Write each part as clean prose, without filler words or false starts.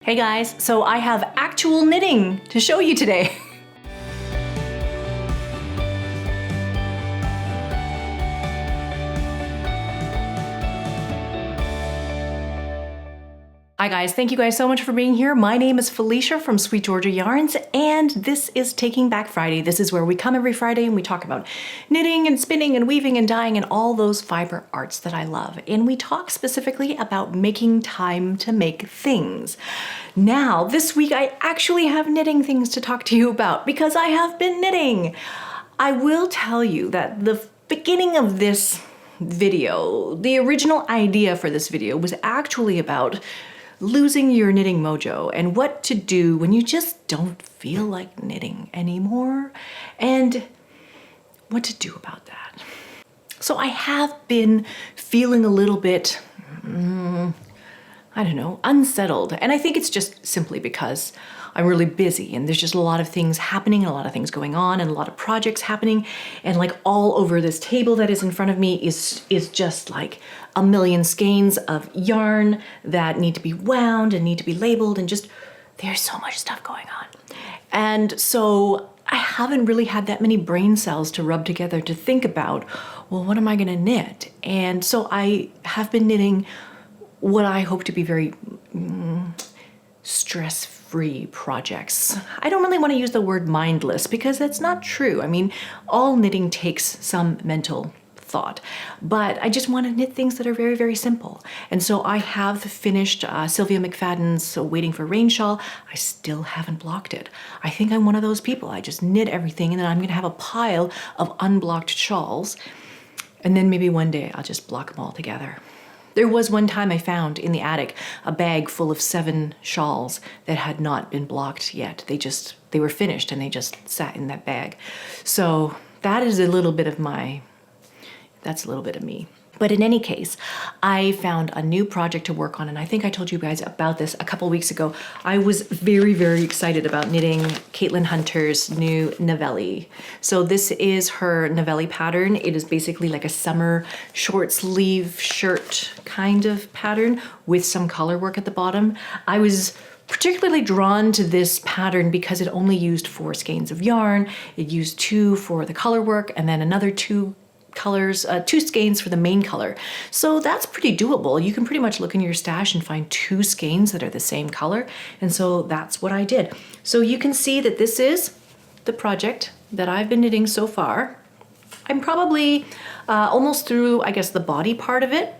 Hey guys, so I have actual knitting to show you today. Hi guys, thank you guys so much for being here. My name is Felicia from SweetGeorgia Yarns, and this is Taking Back Friday. This is where we come every Friday and we talk about knitting and spinning and weaving and dyeing and all those fiber arts that I love. And we talk specifically about making time to make things. Now, this week I actually have knitting things to talk to you about because I have been knitting. I will tell you that the beginning of this video, the original idea for this video was actually about losing your knitting mojo and what to do when you just don't feel like knitting anymore and what to do about that. So I have been feeling a little bit, I don't know, unsettled. And I think it's just simply because I'm really busy and there's just a lot of things happening and a lot of things going on and a lot of projects happening. And like all over this table that is in front of me is just like a million skeins of yarn that need to be wound and need to be labeled, and just there's so much stuff going on. And so I haven't really had that many brain cells to rub together to think about, well, what am I gonna knit? And so I have been knitting what I hope to be very stress-free projects. I don't really want to use the word mindless because that's not true. I mean, all knitting takes some mental thought, but I just want to knit things that are very, very simple. And so I have finished Sylvia McFadden's Waiting for Rain shawl. I still haven't blocked it. I think I'm one of those people. I just knit everything and then I'm going to have a pile of unblocked shawls. And then maybe one day I'll just block them all together. There was one time I found in the attic a bag full of 7 shawls that had not been blocked yet. They were finished and they just sat in that bag. So that is a little bit of that's a little bit of me. But in any case, I found a new project to work on, and I think I told you guys about this a couple weeks ago. I was very, very excited about knitting Caitlin Hunter's new Navelli. So this is her Navelli pattern. It is basically like a summer short sleeve shirt kind of pattern with some color work at the bottom. I was particularly drawn to this pattern because it only used 4 skeins of yarn. It used 2 for the color work and then another 2 colors, 2 skeins for the main color. So that's pretty doable. You can pretty much look in your stash and find 2 skeins that are the same color. And so that's what I did. So you can see that this is the project that I've been knitting so far. I'm probably almost through, I guess, the body part of it.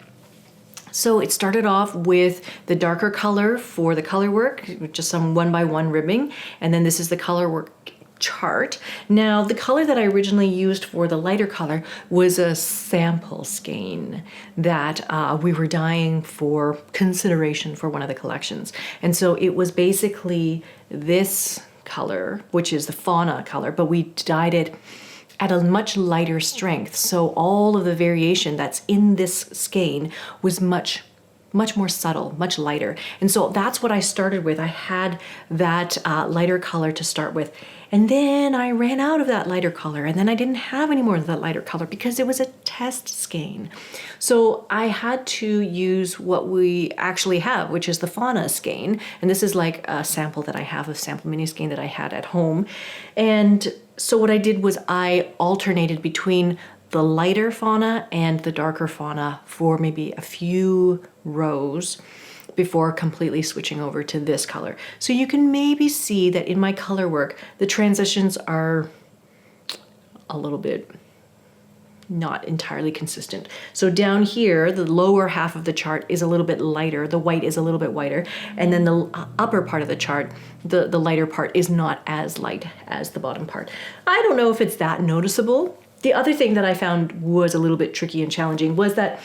So it started off with the darker color for the color work, just some 1x1 ribbing. And then this is the color work chart. Now, the color that I originally used for the lighter color was a sample skein that we were dyeing for consideration for one of the collections. And so it was basically this color, which is the fauna color, but we dyed it at a much lighter strength. So all of the variation that's in this skein was much more subtle, much lighter. And so that's what I started with. I had that lighter color to start with. And then I ran out of that lighter color, and then I didn't have any more of that lighter color because it was a test skein. So I had to use what we actually have, which is the fauna skein. And this is like a sample that I have, a sample mini skein that I had at home. And so what I did was I alternated between the lighter fauna and the darker fauna for maybe a few rows before completely switching over to this color. So you can maybe see that in my color work, the transitions are a little bit not entirely consistent. So down here, the lower half of the chart is a little bit lighter, the white is a little bit whiter, and then the upper part of the chart, the lighter part is not as light as the bottom part. I don't know if it's that noticeable. The other thing that I found was a little bit tricky and challenging was that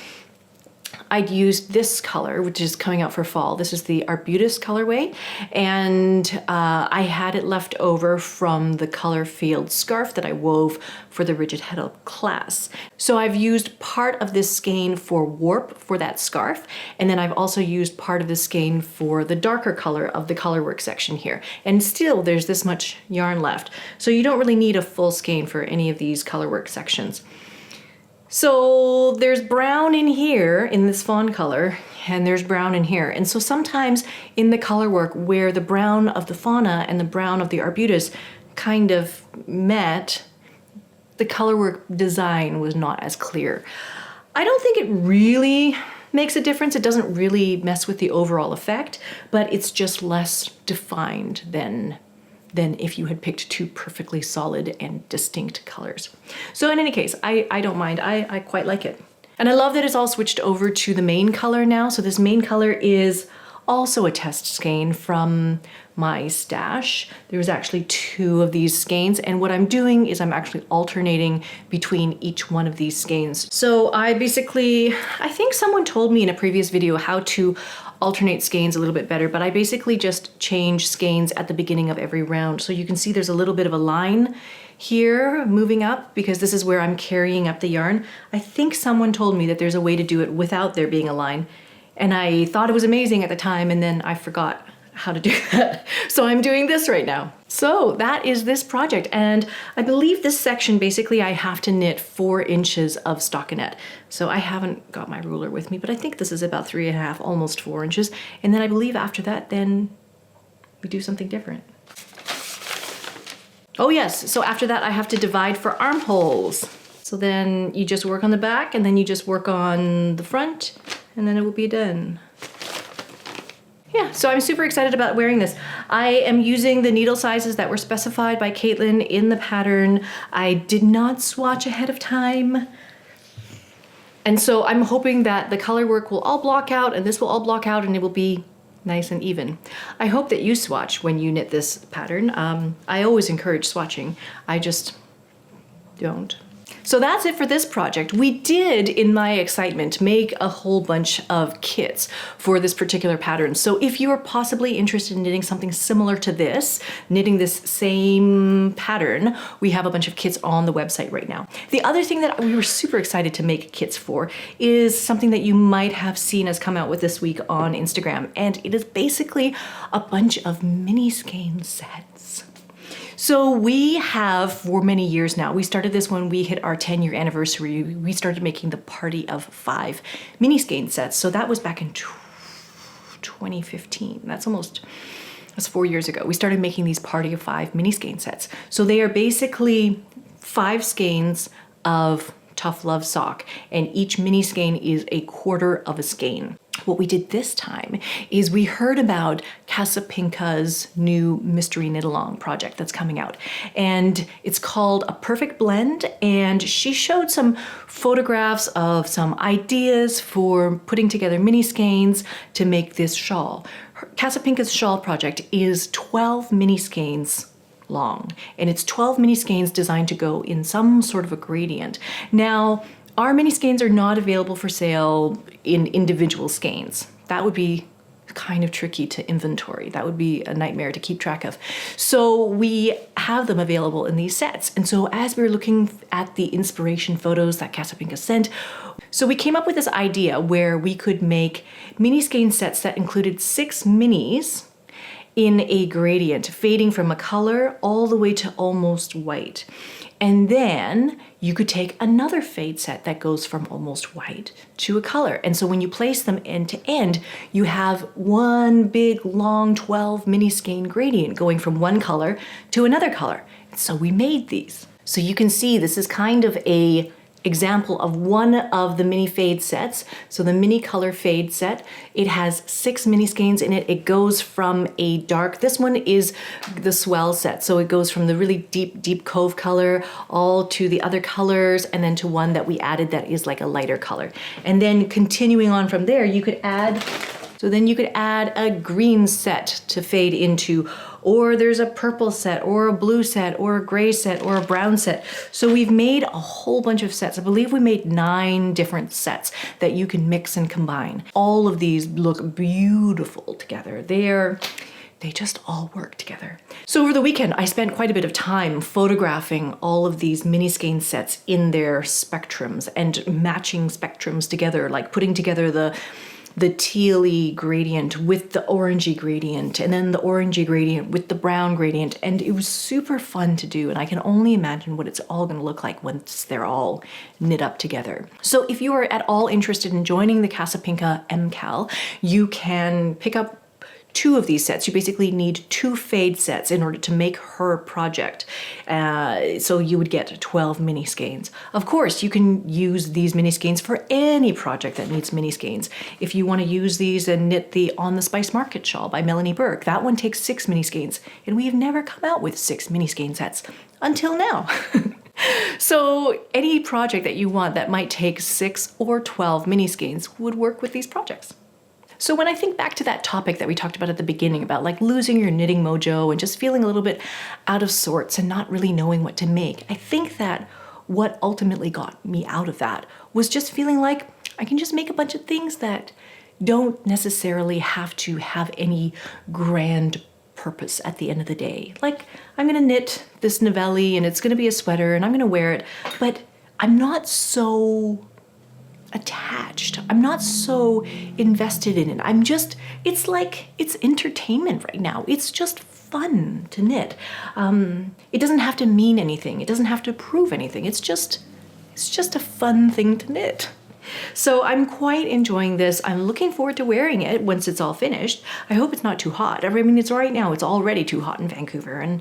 I'd used this color, which is coming out for fall. This is the Arbutus colorway, and I had it left over from the color field scarf that I wove for the Rigid Head Up class. So I've used part of this skein for warp for that scarf, and then I've also used part of the skein for the darker color of the colorwork section here. And still there's this much yarn left. So you don't really need a full skein for any of these colorwork sections. So there's brown in here in this fawn color, and there's brown in here. And so sometimes in the color work where the brown of the fauna and the brown of the arbutus kind of met, the color work design was not as clear. I don't think it really makes a difference. It doesn't really mess with the overall effect, but it's just less defined than if you had picked two perfectly solid and distinct colors. So in any case, I don't mind. I quite like it. And I love that it's all switched over to the main color now. So this main color is also a test skein from my stash. There was actually 2 of these skeins, and what I'm doing is I'm actually alternating between each one of these skeins. So I think someone told me in a previous video how to alternate skeins a little bit better, but I basically just change skeins at the beginning of every round. So you can see there's a little bit of a line here moving up because this is where I'm carrying up the yarn. I think someone told me that there's a way to do it without there being a line, and I thought it was amazing at the time, and then I forgot how to do that. So I'm doing this right now. So that is this project, and I believe this section, basically I have to knit 4 inches of stockinette. So I haven't got my ruler with me, but I think this is about 3.5, almost 4 inches. And then I believe after that, then we do something different. Oh yes, so after that I have to divide for armholes. So then you just work on the back, and then you just work on the front, and then it will be done. Yeah, so I'm super excited about wearing this. I am using the needle sizes that were specified by Caitlin in the pattern. I did not swatch ahead of time. And so I'm hoping that the color work will all block out, and this will all block out, and it will be nice and even. I hope that you swatch when you knit this pattern. I always encourage swatching. I just don't. So that's it for this project. We did, in my excitement, make a whole bunch of kits for this particular pattern. So if you are possibly interested in knitting something similar to this, knitting this same pattern, we have a bunch of kits on the website right now. The other thing that we were super excited to make kits for is something that you might have seen us come out with this week on Instagram. And it is basically a bunch of mini skein sets. So we have for many years now, we started this when we hit our 10-year anniversary, we started making the Party of 5 mini skein sets. So that was back in 2015. That's 4 years ago. We started making these Party of 5 mini skein sets. So they are basically 5 skeins of Tough Love Sock, and each mini skein is a quarter of a skein. What we did this time is we heard about Casapinka's new mystery knit along project that's coming out, and it's called A Perfect Blend, and she showed some photographs of some ideas for putting together mini skeins to make this shawl. Casapinka's shawl project is 12 mini skeins long, and it's 12 mini skeins designed to go in some sort of a gradient. Now, our mini skeins are not available for sale in individual skeins. That would be kind of tricky to inventory. That would be a nightmare to keep track of. So we have them available in these sets. And so as we were looking at the inspiration photos that Casapinka sent, so we came up with this idea where we could make mini skein sets that included 6 minis in a gradient, fading from a color all the way to almost white. And then you could take another fade set that goes from almost white to a color. And so when you place them end to end, you have one big long 12 mini skein gradient going from one color to another color. And so we made these. So you can see this is kind of a example of one of the mini fade sets. So the mini color fade set, it has 6 mini skeins in it. It goes from a dark, this one is the swell set. So it goes from the really deep cove color all to the other colors, and then to one that we added that is like a lighter color. And then continuing on from there, you could add, so then you could add a green set to fade into, or there's a purple set, or a blue set, or a gray set, or a brown set. So we've made a whole bunch of sets. I believe we made 9 different sets that you can mix and combine. All of these look beautiful together. They just all work together. So over the weekend, I spent quite a bit of time photographing all of these mini skein sets in their spectrums and matching spectrums together, like putting together the the tealy gradient with the orangey gradient, and then the orangey gradient with the brown gradient. And it was super fun to do. And I can only imagine what it's all going to look like once they're all knit up together. So if you are at all interested in joining the Casa Pinka MCAL, you can pick up 2 of these sets. You basically need 2 fade sets in order to make her project. So you would get 12 mini skeins. Of course, you can use these mini skeins for any project that needs mini skeins. If you want to use these and knit the On the Spice Market shawl by Melanie Burke, that one takes 6 mini skeins, and we have never come out with 6 mini skein sets until now. So any project that you want that might take 6 or 12 mini skeins would work with these projects. So when I think back to that topic that we talked about at the beginning about like losing your knitting mojo and just feeling a little bit out of sorts and not really knowing what to make, I think that what ultimately got me out of that was just feeling like I can just make a bunch of things that don't necessarily have to have any grand purpose at the end of the day. Like, I'm gonna knit this Navelli and it's gonna be a sweater and I'm gonna wear it, but I'm not so attached. I'm not so invested in it. It's like, it's entertainment right now. It's just fun to knit. It doesn't have to mean anything. It doesn't have to prove anything. It's just a fun thing to knit. So I'm quite enjoying this. I'm looking forward to wearing it once it's all finished. I hope it's not too hot. I mean, it's right now, it's already too hot in Vancouver, and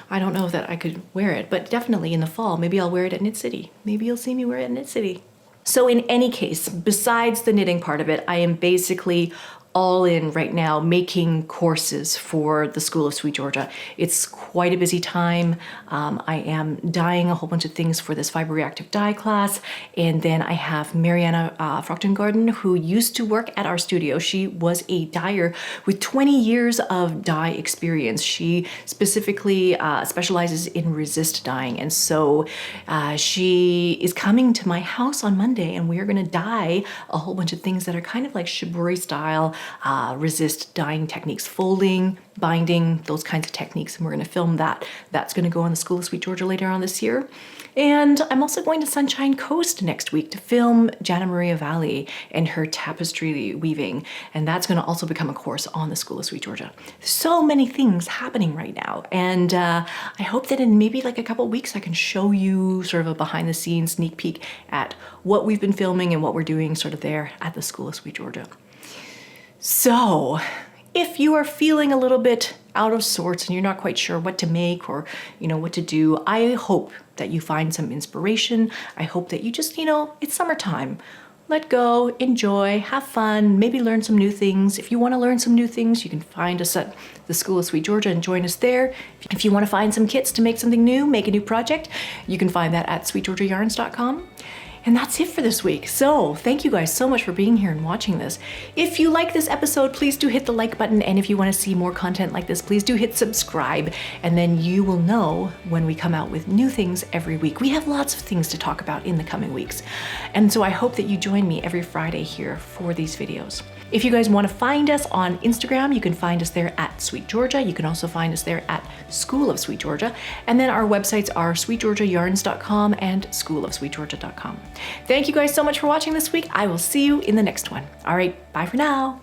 I don't know that I could wear it, but definitely in the fall, maybe I'll wear it at Knit City. Maybe you'll see me wear it at Knit City. So in any case, besides the knitting part of it, I am basically all in right now making courses for the School of Sweet Georgia. It's quite a busy time. I am dyeing a whole bunch of things for this fiber reactive dye class. And then I have Mariana Frocton Garden, who used to work at our studio. She was a dyer with 20 years of dye experience. She specifically specializes in resist dyeing. And so she is coming to my house on Monday, and we are gonna dye a whole bunch of things that are kind of like shibori style, resist dyeing techniques, folding, binding, those kinds of techniques. And we're going to film that. That's going to go on the School of Sweet Georgia later on this year. And I'm also going to Sunshine Coast next week to film Jana Maria Valley and her tapestry weaving. And that's going to also become a course on the School of Sweet Georgia. So many things happening right now. And I hope that in maybe like a couple of weeks, I can show you sort of a behind the scenes sneak peek at what we've been filming and what we're doing sort of there at the School of Sweet Georgia. So if you are feeling a little bit out of sorts and you're not quite sure what to make or, what to do, I hope that you find some inspiration. I hope that you just, it's summertime. Let go, enjoy, have fun, maybe learn some new things. If you want to learn some new things, you can find us at the School of Sweet Georgia and join us there. If you want to find some kits to make something new, make a new project, you can find that at SweetGeorgiaYarns.com. And that's it for this week. So thank you guys so much for being here and watching this. If you like this episode, please do hit the like button. And if you want to see more content like this, please do hit subscribe. And then you will know when we come out with new things every week. We have lots of things to talk about in the coming weeks. And so I hope that you join me every Friday here for these videos. If you guys want to find us on Instagram, you can find us there at Sweet Georgia. You can also find us there at School of Sweet Georgia. And then our websites are SweetGeorgiaYarns.com and SchoolofSweetGeorgia.com. Thank you guys so much for watching this week. I will see you in the next one. All right, bye for now.